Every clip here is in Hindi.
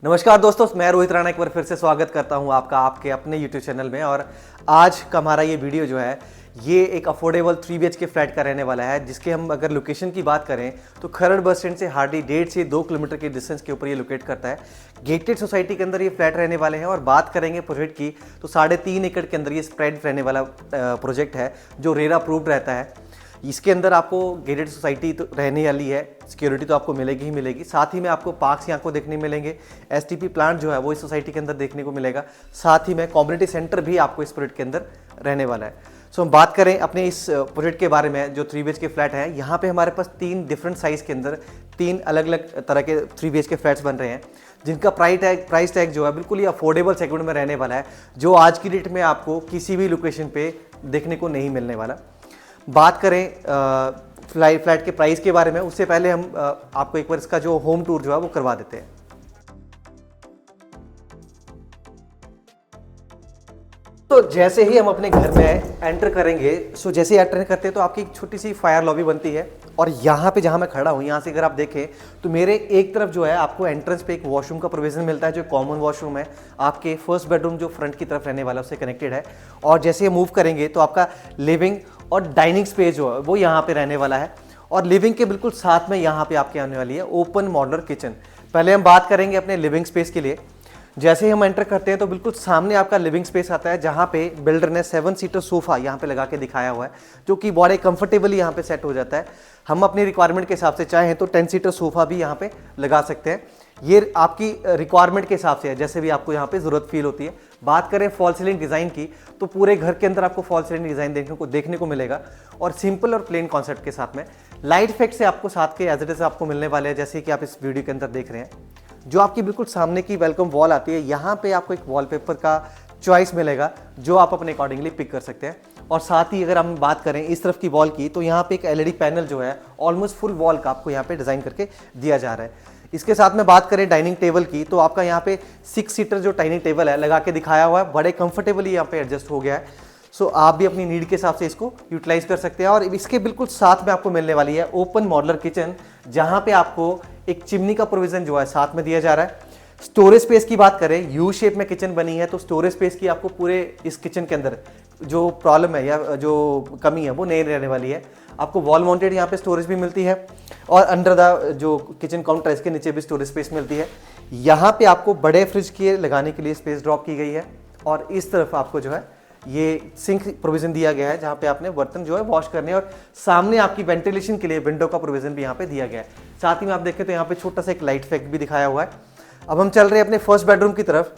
नमस्कार दोस्तों, मैं रोहित राणा एक बार फिर से स्वागत करता हूं आपका आपके अपने YouTube चैनल में। और आज का हमारा ये वीडियो जो है ये एक अफोर्डेबल 3 BHK फ्लैट का रहने वाला है, जिसके हम अगर लोकेशन की बात करें तो खरड़ बस स्टैंड से हार्डली 1.5 से 2 किलोमीटर के डिस्टेंस के ऊपर ये लोकेट करता है। गेटेड सोसाइटी के अंदर ये फ्लैट रहने वाले हैं। और बात करेंगे प्रोजेक्ट की तो 3.5 एकड़ के अंदर ये स्प्रेड रहने वाला प्रोजेक्ट है जो रेरा अप्रूव्ड रहता है। इसके अंदर आपको गेटेड सोसाइटी तो रहने वाली है, सिक्योरिटी तो आपको मिलेगी ही मिलेगी, साथ ही में आपको पार्क्स यहाँ को देखने मिलेंगे। STP प्लांट जो है वो इस सोसाइटी के अंदर देखने को मिलेगा। साथ ही में कम्युनिटी सेंटर भी आपको इस प्रोजेक्ट के अंदर रहने वाला है। सो हम बात करें अपने इस प्रोजेक्ट के बारे में जो 3 BHK फ्लैट है, यहाँ पे हमारे पास 3 डिफरेंट साइज़ के अंदर 3 अलग अलग तरह के 3 BHK फ्लैट्स बन रहे हैं, जिनका प्राइस टैग जो है बिल्कुल ही अफोर्डेबल सेगमेंट में रहने वाला है, जो आज की डेट में आपको किसी भी लोकेशन पे देखने को नहीं मिलने वाला। बात करें फ्लैट के प्राइस के बारे में, उससे पहले हम आपको एक बार इसका जो होम टूर जो है वो करवा देते हैं। तो जैसे ही हम अपने घर में एंटर करेंगे, जैसे ही एंटर करते हैं तो आपकी एक छोटी सी फायर लॉबी बनती है। और यहाँ पे जहाँ मैं खड़ा हूँ, यहाँ से अगर आप देखें तो मेरे एक तरफ जो है आपको एंट्रेंस पे एक वॉशरूम का प्रोविजन मिलता है, जो कॉमन वॉशरूम है। आपके फर्स्ट बेडरूम जो फ्रंट की तरफ रहने वाला है उससे कनेक्टेड है। और जैसे मूव करेंगे तो आपका लिविंग और डाइनिंग स्पेस जो है वो यहाँ पे रहने वाला है। और लिविंग के बिल्कुल साथ में यहाँ पे आपके आने वाली है ओपन मॉड्यूलर किचन। पहले हम बात करेंगे अपने लिविंग स्पेस के लिए। जैसे ही हम एंटर करते हैं तो बिल्कुल सामने आपका लिविंग स्पेस आता है, जहाँ पे बिल्डर ने 7 सीटर सोफा यहाँ पे लगा के दिखाया हुआ है, जो कि बड़े कंफर्टेबली यहाँ पे सेट हो जाता है। हम अपनी रिक्वायरमेंट के हिसाब से चाहें तो 10 सीटर सोफा भी यहाँ पे लगा सकते हैं। ये आपकी रिक्वायरमेंट के हिसाब से है, जैसे भी आपको यहाँ पे जरूरत फील होती है। बात करें फॉल सीलिंग डिज़ाइन की तो पूरे घर के अंदर आपको फॉल सीलिंग डिज़ाइन देखने को मिलेगा, और सिंपल और प्लेन कॉन्सेप्ट के साथ में लाइट इफेक्ट से आपको साथ के एज इट इज आपको मिलने वाले हैं, जैसे कि आप इस वीडियो के अंदर देख रहे हैं। जो आपकी बिल्कुल सामने की वेलकम वॉल आती है, यहाँ पे आपको एक वॉलपेपर का चॉइस मिलेगा जो आप अपने अकॉर्डिंगली पिक कर सकते हैं। और साथ ही अगर हम बात करें इस तरफ की वॉल की तो यहाँ पे एक LED पैनल जो है ऑलमोस्ट फुल वॉल का आपको यहाँ पे डिज़ाइन करके दिया जा रहा है। इसके साथ में बात करें डाइनिंग टेबल की तो आपका यहाँ पे 6 सीटर जो डाइनिंग टेबल है लगा के दिखाया हुआ है, बड़े कंफर्टेबली यहाँ पे एडजस्ट हो गया है। सो आप भी अपनी नीड के हिसाब से इसको यूटिलाइज कर सकते हैं। और इसके बिल्कुल साथ में आपको मिलने वाली है ओपन मॉड्यूलर किचन, जहाँ पे आपको एक चिमनी का प्रोविजन जो है साथ में दिया जा रहा है। स्टोरेज स्पेस की बात करें, यू शेप में किचन बनी है, तो स्टोरेज स्पेस की आपको पूरे इस किचन के अंदर जो प्रॉब्लम है या जो कमी है वो नहीं रहने वाली है। आपको वॉल माउंटेड यहाँ पे स्टोरेज भी मिलती है, और अंडर द जो किचन काउंटर है इसके नीचे भी स्टोरेज स्पेस मिलती है। यहाँ पे आपको बड़े फ्रिज के लगाने के लिए स्पेस ड्रॉप की गई है। और इस तरफ आपको जो है ये सिंक प्रोविजन दिया गया है, जहाँ पे आपने बर्तन जो है वॉश करने, और सामने आपकी वेंटिलेशन के लिए विंडो का प्रोविजन भी यहाँ पे दिया गया है। साथ ही में आप देखें तो यहाँ पे छोटा सा एक लाइट इफेक्ट भी दिखाया हुआ है। अब हम चल रहे हैं अपने फर्स्ट बेडरूम की तरफ।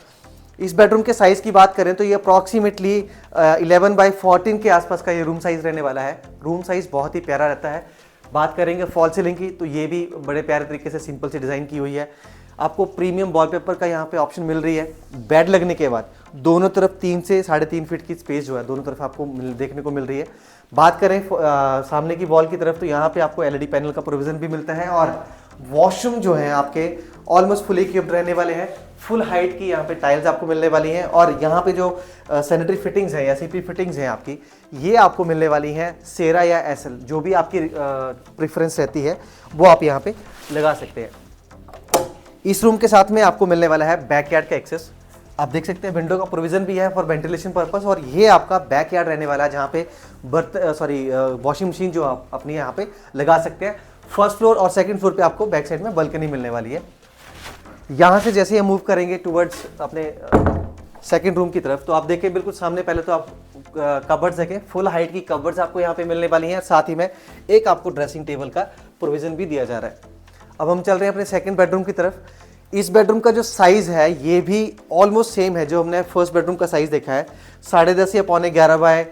इस बेडरूम के साइज़ की बात करें तो ये अप्रॉक्सीमेटली 11x14 के आसपास का ये रूम साइज़ रहने वाला है। रूम साइज़ बहुत ही प्यारा रहता है। बात करेंगे फॉल सीलिंग की तो ये भी बड़े प्यारे तरीके से सिंपल सी डिज़ाइन की हुई है। आपको प्रीमियम वॉलपेपर का यहाँ पे ऑप्शन मिल रही है। बेड लगने के बाद दोनों तरफ 3 से 3.5 फीट की स्पेस जो है दोनों तरफ आपको देखने को मिल रही है। बात करें सामने की वॉल की तरफ तो यहाँ पे आपको LED पैनल का प्रोविजन भी मिलता है। और वॉशरूम जो है आपके ऑलमोस्ट फुली इक्विप्ड रहने वाले हैं। फुल हाइट की यहाँ पे टाइल्स आपको मिलने वाली हैं। और यहाँ पे जो सैनिटरी फिटिंग्स हैं या CP फिटिंग्स हैं आपकी, ये आपको मिलने वाली हैं सेरा या SL, जो भी आपकी प्रेफरेंस रहती है वो आप यहाँ पे लगा सकते हैं। इस रूम के साथ में आपको मिलने वाला है बैकयार्ड का एक्सेस। आप देख सकते हैं विंडो का प्रोविजन भी है फॉर वेंटिलेशन पर्पस। और ये आपका बैकयार्ड रहने वाला है, जहाँ पे वॉशिंग मशीन जो आप अपनी यहाँ पे लगा सकते हैं। फर्स्ट फ्लोर और सेकंड फ्लोर पे आपको बैक साइड में बालकनी मिलने वाली है। यहाँ से जैसे हम मूव करेंगे टुवर्ड्स अपने सेकंड रूम की तरफ तो आप देखें बिल्कुल सामने पहले तो आप कबर्ड्स देखें, फुल हाइट की कबर्ड्स आपको यहाँ पे मिलने वाली हैं। साथ ही में एक आपको ड्रेसिंग टेबल का प्रोविजन भी दिया जा रहा है। अब हम चल रहे हैं अपने सेकंड बेडरूम की तरफ। इस बेडरूम का जो साइज़ है ये भी ऑलमोस्ट सेम है जो हमने फर्स्ट बेडरूम का साइज़ देखा है। 10.5 या 11.25 बाय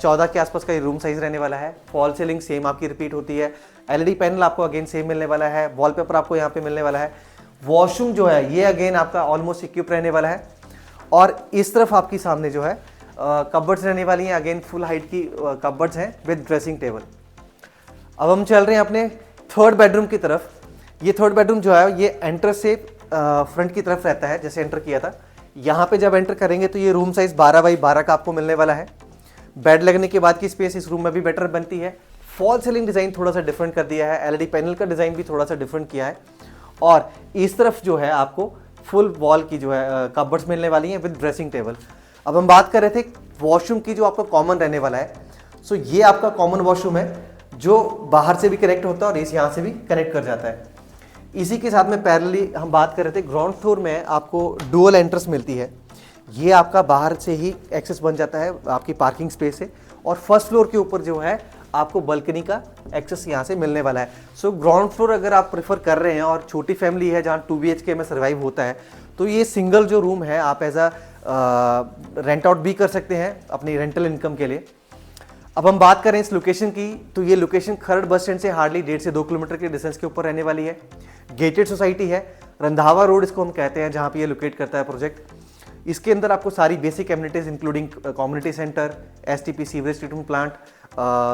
14 के आसपास का ये रूम साइज़ रहने वाला है। फॉल सीलिंग सेम आपकी रिपीट होती है। LED पैनल आपको अगेन सेम मिलने वाला है। वॉलपेपर आपको यहाँ पे मिलने वाला है। वॉशरूम जो है ये अगेन आपका ऑलमोस्ट इक्विप रहने वाला है। और इस तरफ आपकी सामने जो है कबर्ड्स रहने वाली हैं। अगेन फुल हाइट की कबर्ड्स हैं विद ड्रेसिंग टेबल। अब हम चल रहे हैं अपने थर्ड बेडरूम की तरफ। ये थर्ड बेडरूम जो है ये एंटर से फ्रंट की तरफ रहता है, जैसे एंटर किया था। यहाँ पे जब एंटर करेंगे तो ये रूम साइज 12x12 का आपको मिलने वाला है। बेड लगने के बाद की स्पेस इस रूम में भी बेटर बनती है। फॉल सीलिंग डिज़ाइन थोड़ा सा डिफरेंट कर दिया है। LED पैनल का डिज़ाइन भी थोड़ा सा डिफरेंट किया है। और इस तरफ जो है आपको फुल वॉल की जो है कबर्ड्स मिलने वाली हैं विद ड्रेसिंग टेबल। अब हम बात कर रहे थे वॉशरूम की जो आपका कॉमन रहने वाला है। सो ये आपका कॉमन वॉशरूम है जो बाहर से भी कनेक्ट होता है और इस यहाँ से भी कनेक्ट कर जाता है। इसी के साथ में पैरेलली हम बात कर रहे थे ग्राउंड फ्लोर में आपको डुअल एंट्रेंस मिलती है। ये आपका बाहर से ही एक्सेस बन जाता है आपकी पार्किंग स्पेस से, और फर्स्ट फ्लोर के ऊपर जो है आपको बालकनी का एक्सेस यहाँ से मिलने वाला है। सो ग्राउंड फ्लोर अगर आप प्रेफर कर रहे हैं और छोटी फैमिली है जहाँ 2 BHK में सर्वाइव होता है, तो ये सिंगल जो रूम है आप एज अ रेंट आउट भी कर सकते हैं अपनी रेंटल इनकम के लिए। अब हम बात करें इस लोकेशन की, तो ये लोकेशन खरड़ बस स्टैंड से हार्डली 1.5 से 2 किलोमीटर के डिस्टेंस के ऊपर रहने वाली है। गेटेड सोसाइटी है, रंधावा रोड इसको हम कहते हैं, जहाँ पे ये लोकेट करता है प्रोजेक्ट। इसके अंदर आपको सारी basic amenities including community centre, STP sewerage treatment plant,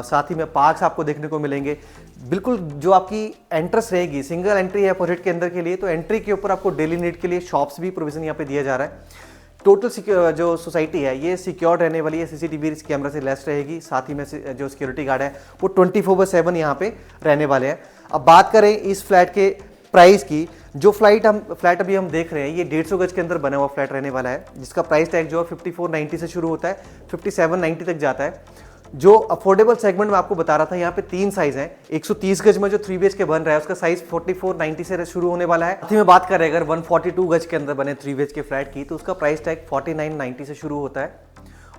साथ ही में पार्क्स आपको देखने को मिलेंगे। बिल्कुल जो आपकी एंट्रेंस रहेगी, सिंगल एंट्री है प्रोजेक्ट के अंदर के लिए, तो एंट्री के ऊपर आपको डेली नीड के लिए शॉप्स भी प्रोविजन यहाँ पे दिया जा रहा है। टोटल जो सोसाइटी है ये सिक्योर्ड रहने वाली है, CCTV कैमरा से लेस रहेगी। साथ ही में जो सिक्योरिटी गार्ड है वो 24/7 यहाँ पे रहने वाले हैं। अब बात करें इस फ्लैट के प्राइस की, जो फ्लैट अभी हम देख रहे हैं ये 150 गज के अंदर बना हुआ फ्लैट रहने वाला है, जिसका प्राइस टैग जो है 5490 से शुरू होता है, 5790 तक जाता है। जो अफोर्डेबल सेगमेंट में आपको बता रहा था, यहाँ पे 3 साइज हैं। 130 गज में जो 3 BHK बन रहा है उसका साइज 4490 से शुरू होने वाला है। साथ ही में बात करें अगर 142 गज के अंदर बने 3 BHK फ्लैट की, तो उसका प्राइस टैग 4990 से शुरू होता है।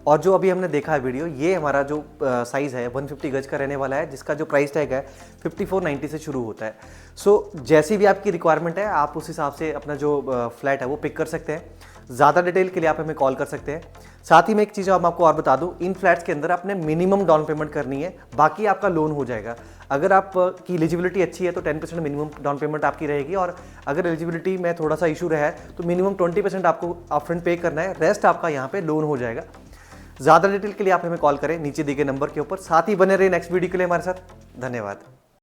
और जो अभी हमने देखा है वीडियो, ये हमारा जो साइज है 150 गज का रहने वाला है, जिसका जो प्राइस टैग है 5490 से शुरू होता है। सो जैसी भी आपकी रिक्वायरमेंट है आप उस हिसाब से अपना जो फ्लैट है वो पिक कर सकते हैं। ज़्यादा डिटेल के लिए आप हमें कॉल कर सकते हैं। साथ ही में एक चीज़ आपको और बता दूं, इन फ्लैट्स के अंदर आपने मिनिमम डाउन पेमेंट करनी है, बाकी आपका लोन हो जाएगा। अगर आपकी एलिजिबिलिटी अच्छी है तो 10% मिनिमम डाउन पेमेंट आपकी रहेगी, और अगर एलिजिबिलिटी में थोड़ा सा इशू रहा है तो मिनिमम 20% आपको अपफ्रंट पे करना है, रेस्ट आपका यहाँ पे लोन हो जाएगा। ज़्यादा डिटेल के लिए आप हमें कॉल करें नीचे दिए गए नंबर के ऊपर। साथ ही बने रहे नेक्स्ट वीडियो के लिए हमारे साथ। धन्यवाद।